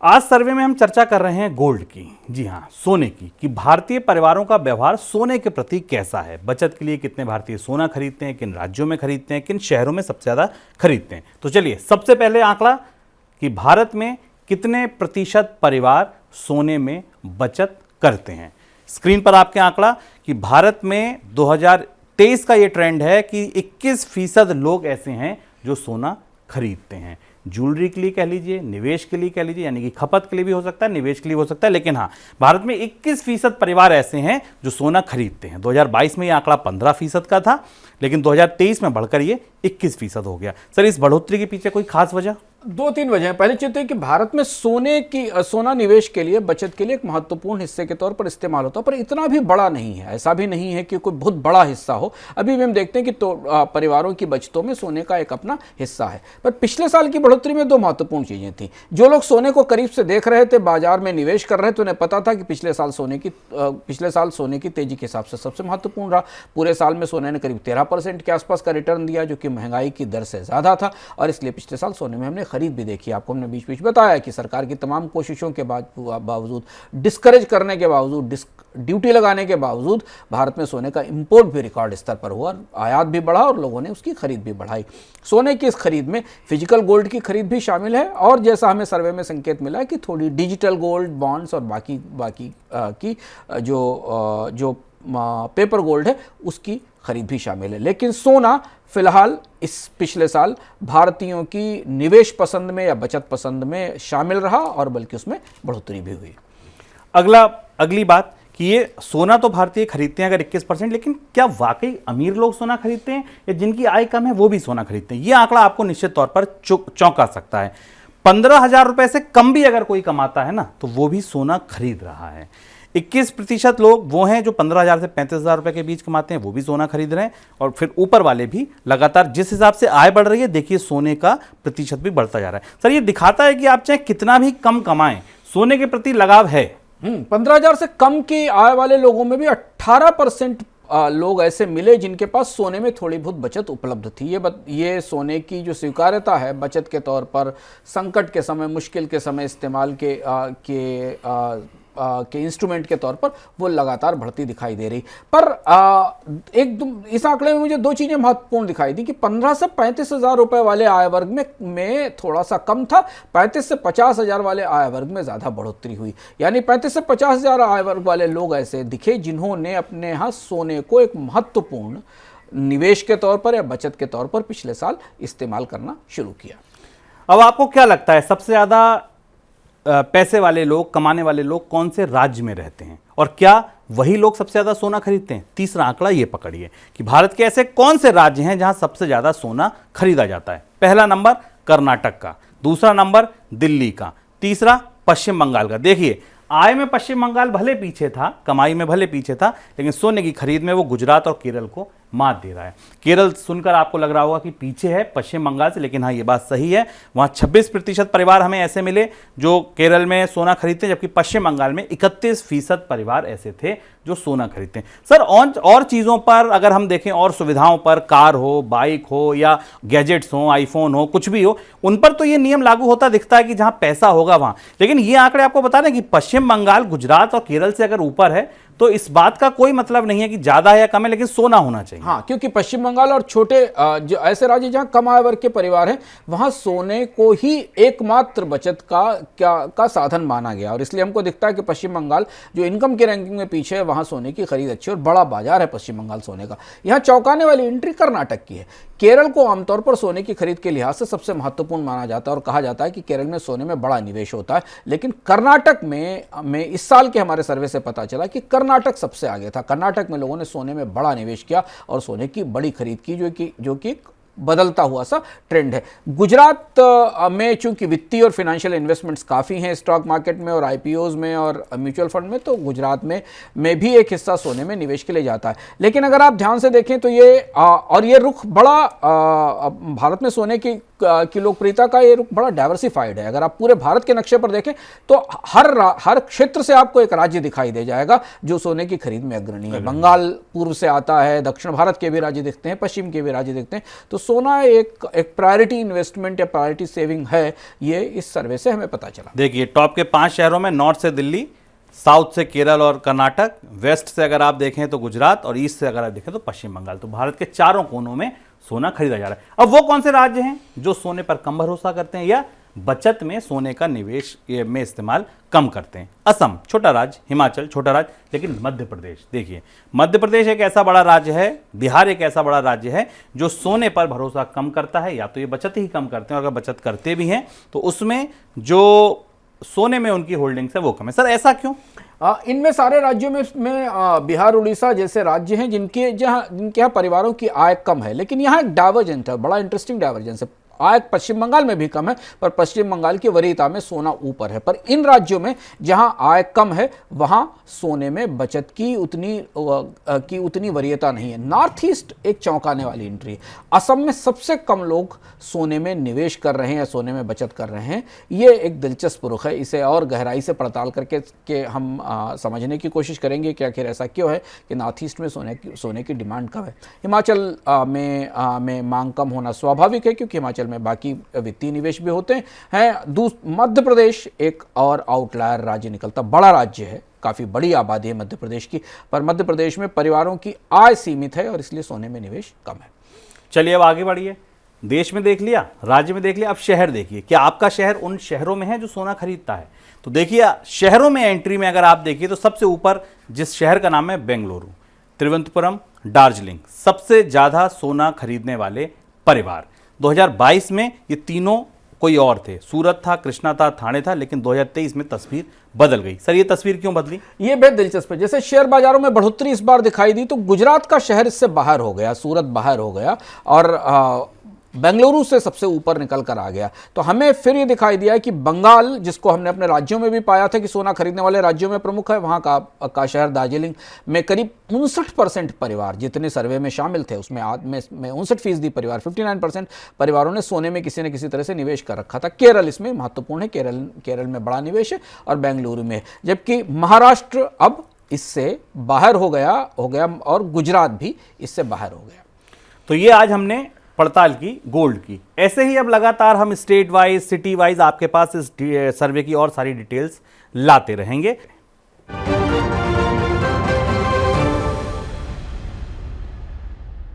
आज सर्वे में हम चर्चा कर रहे हैं गोल्ड की, जी हाँ सोने की, कि भारतीय परिवारों का व्यवहार सोने के प्रति कैसा है। बचत के लिए कितने भारतीय सोना खरीदते हैं, किन राज्यों में खरीदते हैं, किन शहरों में सबसे ज़्यादा खरीदते हैं। तो चलिए सबसे पहले आंकड़ा कि भारत में कितने प्रतिशत परिवार सोने में बचत करते हैं। स्क्रीन पर आपके आंकड़ा कि भारत में 2023 का ये ट्रेंड है कि 21% लोग ऐसे हैं जो सोना खरीदते हैं। ज्वेलरी के लिए कह लीजिए, निवेश के लिए कह लीजिए, यानी कि खपत के लिए भी हो सकता है, निवेश के लिए हो सकता है, लेकिन हाँ भारत में 21% परिवार ऐसे हैं जो सोना खरीदते हैं। 2022 में ये आंकड़ा 15% का था, लेकिन 2023 में बढ़कर ये 21% हो गया। सर इस बढ़ोतरी के पीछे कोई खास वजह? दो तीन वजह है। पहली चीज तो कि भारत में सोना निवेश के लिए, बचत के लिए एक महत्वपूर्ण हिस्से के तौर पर इस्तेमाल होता है, पर इतना भी बड़ा नहीं है। ऐसा भी नहीं है कि कोई बहुत बड़ा हिस्सा हो। अभी भी हम देखते हैं कि परिवारों की बचतों में सोने का एक अपना हिस्सा है। पर पिछले साल की बढ़ोतरी में दो महत्वपूर्ण चीजें थी। जो लोग सोने को करीब से देख रहे थे, बाजार में निवेश कर रहे थे, उन्हें पता था कि पिछले साल सोने की तेजी के हिसाब से सबसे महत्वपूर्ण रहा। पूरे साल में सोने ने करीब 13% के आसपास का रिटर्न दिया, जो कि महंगाई की दर से ज्यादा था, और इसलिए पिछले साल सोने में हमने खरीद भी देखी। आपको हमने बीच बीच बताया कि सरकार की तमाम कोशिशों के बावजूद, डिस्करेज करने के बावजूद, ड्यूटी लगाने के बावजूद भारत में सोने का इंपोर्ट भी रिकॉर्ड स्तर पर हुआ, आयात भी बढ़ा और लोगों ने उसकी खरीद भी बढ़ाई। सोने की इस खरीद में फिजिकल गोल्ड की खरीद भी शामिल है, और जैसा हमें सर्वे में संकेत मिला है कि थोड़ी डिजिटल गोल्ड, बॉन्ड्स और बाकी की जो पेपर गोल्ड है उसकी खरीद भी शामिल है। लेकिन सोना फिलहाल इस पिछले साल भारतीयों की निवेश पसंद में या बचत पसंद में शामिल रहा, और बल्कि उसमें बढ़ोतरी भी हुई। अगली बात कि ये सोना तो भारतीय खरीदते हैं अगर 21%, लेकिन क्या वाकई अमीर लोग सोना खरीदते हैं या जिनकी आय कम है वो भी सोना खरीदते हैं? ये आंकड़ा आपको निश्चित तौर पर चौंका सकता है। 15,000 रुपए से कम भी अगर कोई कमाता है ना, तो वो भी सोना खरीद रहा है। 21% लोग वो हैं जो 15,000 से 35,000 रुपए के बीच कमाते हैं, वो भी सोना खरीद रहे हैं, और फिर ऊपर वाले भी लगातार जिस हिसाब से आय बढ़ रही है, देखिए सोने का प्रतिशत भी बढ़ता जा रहा है। सर ये दिखाता है कि आप चाहे कितना भी कम कमाएं, सोने के प्रति लगाव है। 15,000 से कम की आय वाले लोगों में भी 18% लोग ऐसे मिले जिनके पास सोने में थोड़ी बहुत बचत उपलब्ध थी। ये सोने की जो स्वीकार्यता है बचत के तौर पर, संकट के समय, मुश्किल के समय इस्तेमाल के इंस्ट्रूमेंट के तौर पर, वो लगातार बढ़ती दिखाई दे रही। पर इस आंकड़े में मुझे दो चीजें महत्वपूर्ण दिखाई दी कि 15 से 35,000 रुपए वाले आय वर्ग में थोड़ा सा कम था, 35 से 50,000 वाले आय वर्ग में ज्यादा बढ़ोतरी हुई। यानी 35 से 50,000 आय वर्ग वाले लोग ऐसे दिखे जिन्होंने अपने यहाँ सोने को एक महत्वपूर्ण निवेश के तौर पर या बचत के तौर पर पिछले साल इस्तेमाल करना शुरू किया। अब आपको क्या लगता है सबसे ज्यादा पैसे वाले लोग, कमाने वाले लोग कौन से राज्य में रहते हैं, और क्या वही लोग सबसे ज्यादा सोना खरीदते हैं? तीसरा आंकड़ा ये पकड़िए कि भारत के ऐसे कौन से राज्य हैं जहां सबसे ज्यादा सोना खरीदा जाता है। पहला नंबर कर्नाटक का, दूसरा नंबर दिल्ली का, तीसरा पश्चिम बंगाल का। देखिए आय में पश्चिम बंगाल भले पीछे था, कमाई में भले पीछे था, लेकिन सोने की खरीद में वो गुजरात और केरल को मात दे रहा है। केरल सुनकर आपको लग रहा होगा कि पीछे है पश्चिम बंगाल से, लेकिन हाँ ये बात सही है। वहाँ 26% परिवार हमें ऐसे मिले जो केरल में सोना खरीदते हैं, जबकि पश्चिम बंगाल में 31% परिवार ऐसे थे जो सोना खरीदते हैं। सर और चीज़ों पर अगर हम देखें, और सुविधाओं पर, कार हो, बाइक हो या गैजेट्स हो, आईफोन हो, कुछ भी हो, उन पर तो ये नियम लागू होता दिखता है कि जहाँ पैसा होगा वहाँ। लेकिन ये आंकड़े आपको बता दें कि पश्चिम बंगाल, गुजरात और केरल से अगर ऊपर है तो इस बात का कोई मतलब नहीं है कि ज्यादा है या कम है, लेकिन सोना होना चाहिए। हाँ, क्योंकि पश्चिम बंगाल और छोटे जो ऐसे राज्य जहां कम आय वर्ग के परिवार हैं, वहां सोने को ही एकमात्र बचत का साधन माना गया, और इसलिए हमको दिखता है कि पश्चिम बंगाल जो इनकम की रैंकिंग में पीछे है, वहां सोने की खरीद अच्छी और बड़ा बाजार है पश्चिम बंगाल सोने का। यहाँ चौंकाने वाली एंट्री कर्नाटक की है। केरल को आमतौर पर सोने की खरीद के लिहाज से सबसे महत्वपूर्ण माना जाता है, और कहा जाता है कि केरल में सोने में बड़ा निवेश होता है। लेकिन कर्नाटक में इस साल के हमारे सर्वे से पता चला कि कर्नाटक सबसे आगे था। कर्नाटक में लोगों ने सोने में बड़ा निवेश किया और सोने की बड़ी खरीद की, जो कि बदलता हुआ सा ट्रेंड है। गुजरात में चूंकि वित्तीय और फाइनेंशियल इन्वेस्टमेंट्स काफ़ी हैं स्टॉक मार्केट में और आईपीओज में और म्यूचुअल फंड में, तो गुजरात में भी एक हिस्सा सोने में निवेश के लिए जाता है। लेकिन अगर आप ध्यान से देखें तो ये रुख बड़ा भारत में सोने की की लोकप्रियता का ये रुख बड़ा डाइवर्सिफाइड है। अगर आप पूरे भारत के नक्शे पर देखें तो हर क्षेत्र से आपको एक राज्य दिखाई दे जाएगा जो सोने की खरीद में अग्रणी है। बंगाल पूर्व से आता है, दक्षिण भारत के भी राज्य दिखते हैं, पश्चिम के भी राज्य दिखते हैं। तो सोना एक प्रायोरिटी इन्वेस्टमेंट या प्रायोरिटी सेविंग है, ये इस सर्वे से हमें पता चला। देखिए टॉप के 5 शहरों में नॉर्थ से दिल्ली, साउथ से केरल और कर्नाटक, वेस्ट से अगर आप देखें तो गुजरात और ईस्ट से अगर आप देखें तो पश्चिम बंगाल। तो भारत के चारों कोनों में सोना खरीदा जा रहा है। अब वो कौन से राज्य हैं जो सोने पर कम भरोसा करते हैं या बचत में सोने का निवेश में इस्तेमाल कम करते हैं? असम छोटा राज्य, हिमाचल छोटा राज्य, लेकिन मध्य प्रदेश, देखिए मध्य प्रदेश एक ऐसा बड़ा राज्य है, बिहार एक ऐसा बड़ा राज्य है जो सोने पर भरोसा कम करता है। या तो ये बचत ही कम करते हैं, और अगर बचत करते भी हैं तो उसमें जो सोने में उनकी होल्डिंग्स है वो कम है। सर ऐसा क्यों? इनमें सारे राज्यों में बिहार, उड़ीसा जैसे राज्य हैं जिनके यहाँ परिवारों की आय कम है, लेकिन यहाँ एक डाइवर्जेंट है, बड़ा इंटरेस्टिंग डाइवर्जेंस है। आय पश्चिम बंगाल में भी कम है, पर पश्चिम बंगाल की वरीयता में सोना ऊपर है। पर इन राज्यों में जहां आय कम है वहां सोने में बचत की उतनी वरीयता नहीं है। नॉर्थ ईस्ट एक चौंकाने वाली एंट्री है। असम में सबसे कम लोग सोने में निवेश कर रहे हैं या सोने में बचत कर रहे हैं। ये एक दिलचस्प रुख है, इसे और गहराई से पड़ताल करके हम समझने की कोशिश करेंगे कि आखिर ऐसा क्यों है कि नॉर्थ ईस्ट में सोने की डिमांड कम है। हिमाचल में मांग कम होना स्वाभाविक है, क्योंकि हिमाचल में बाकी वित्तीय निवेश भी होते हैं। मध्य प्रदेश एक और आउटलायर राज्य निकलता, बड़ा राज्य है, काफी बड़ी आबादी है मध्य प्रदेश की, पर मध्य प्रदेश में परिवारों की आय सीमित है और इसलिए सोने में निवेश कम है। चलिए अब आगे बढ़िए। देश में देख लिया, राज्य में देख लिया, अब शहर देखिए। क्या आपका शहर उन शहरों में है जो सोना खरीदता है? तो देखिए शहरों में एंट्री में अगर आप देखिए तो सबसे ऊपर जिस शहर का नाम है बेंगलुरु, तिरुवनंतपुरम, दार्जिलिंग, सबसे ज्यादा सोना खरीदने वाले परिवार। 2022 में ये तीनों कोई और थे, सूरत था, कृष्णा था, थाने था, लेकिन 2023 में तस्वीर बदल गई। सर ये तस्वीर क्यों बदली? ये बेहद दिलचस्प है। जैसे शेयर बाजारों में बढ़ोतरी इस बार दिखाई दी तो गुजरात का शहर इससे बाहर हो गया, सूरत बाहर हो गया और बेंगलुरु से सबसे ऊपर निकल कर आ गया। तो हमें फिर ये दिखाई दिया कि बंगाल, जिसको हमने अपने राज्यों में भी पाया था कि सोना खरीदने वाले राज्यों में प्रमुख है, वहाँ का शहर दार्जिलिंग में करीब 59% परिवार जितने सर्वे में शामिल थे उसमें 59% परिवार, 59% परिवारों ने सोने में किसी न किसी तरह से निवेश कर रखा था। केरल इसमें महत्वपूर्ण है, केरल में बड़ा निवेश है और बेंगलुरु में, जबकि महाराष्ट्र अब इससे बाहर हो गया और गुजरात भी इससे बाहर हो गया। तो ये आज हमने पड़ताल की गोल्ड की। ऐसे ही अब लगातार हम स्टेट वाइज, सिटी वाइज आपके पास इस सर्वे की और सारी डिटेल्स लाते रहेंगे।